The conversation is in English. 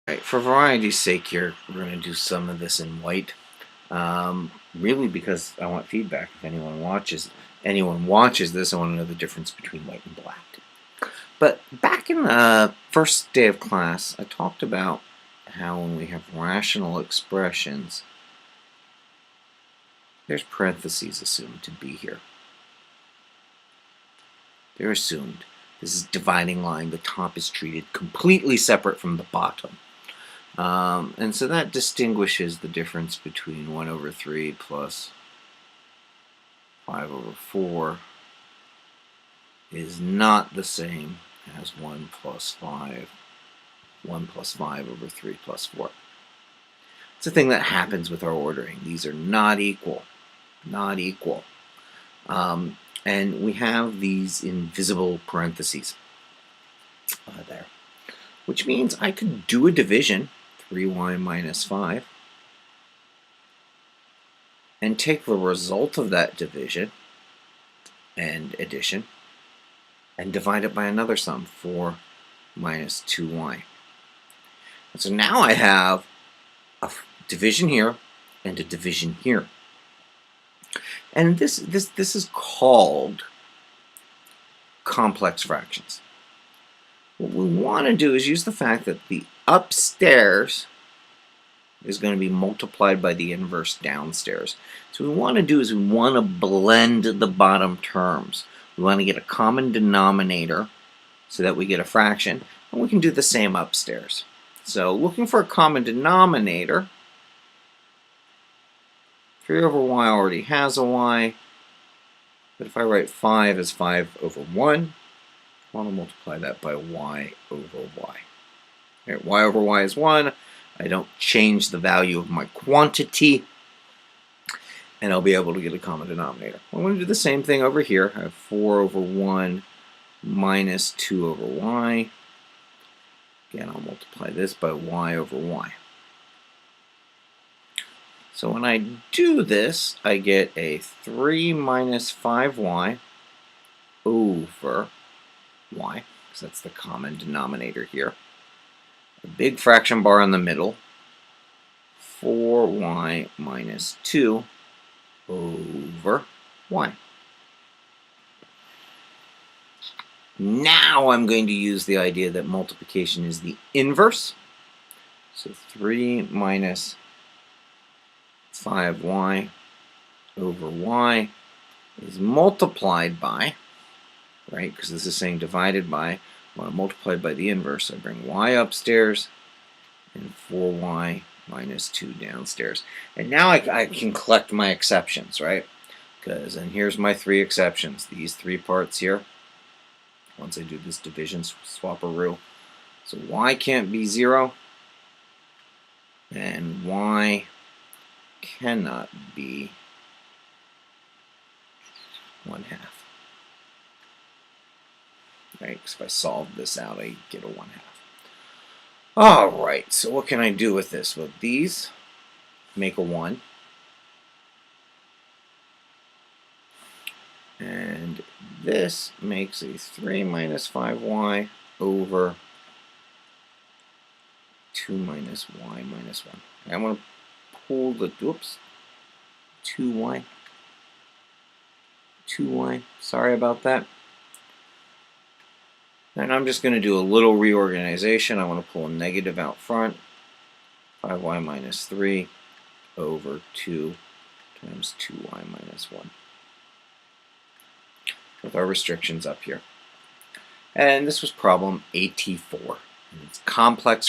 Right, for variety's sake here, we're going to do some of this in white. Really because I want feedback. If anyone watches this, I want to know the difference between white and black. But back in the first day of class, I talked about how when we have rational expressions, there's parentheses assumed to be here. They're assumed. This is dividing line. The top is treated completely separate from the bottom. And so that distinguishes the difference between 1 over 3 plus 5 over 4 is not the same as 1 plus 5 over 3 plus 4. It's a thing that happens with our ordering. These are not equal. Not equal. And we have these invisible parentheses there, which means I could do a division, 3y minus 5, and take the result of that division and addition and divide it by another sum, 4 minus 2y. And so now I have a division here and a division here. And this is called complex fractions. What we want to do is use the fact that the upstairs is going to be multiplied by the inverse downstairs. So what we want to do is we want to blend the bottom terms. We want to get a common denominator so that we get a fraction, and we can do the same upstairs. So looking for a common denominator, 3 over y already has a y, but if I write 5 as 5 over 1, I want to multiply that by y over y. Right, y over y is 1. I don't change the value of my quantity, and I'll be able to get a common denominator. I'm going to do the same thing over here. I have 4 over 1 minus 2 over y. Again, I'll multiply this by y over y. So when I do this, I get a 3 minus 5y over y, because that's the common denominator here. A big fraction bar in the middle, 4y minus 2 over y. Now I'm going to use the idea that multiplication is the inverse. So 3 minus 5y over y is multiplied by, right, because this is saying divided by, when I'm multiplied by the inverse, I bring y upstairs and 4y minus 2 downstairs. And now I can collect my exceptions, right? And here's my 3 exceptions, these 3 parts here. Once I do this division swapperoo. So y can't be 0, and y cannot be 1/2. Right? Because if I solve this out, I get a 1/2. Alright, so what can I do with this? Well, these make a 1. And this makes a 3 minus 5y over 2 minus y minus 1. I'm going to pull the, 2y. Sorry about that. And I'm just going to do a little reorganization. I want to pull a negative out front. 5y minus 3 over 2 times 2y minus 1. With our restrictions up here. And this was problem 84. And it's complex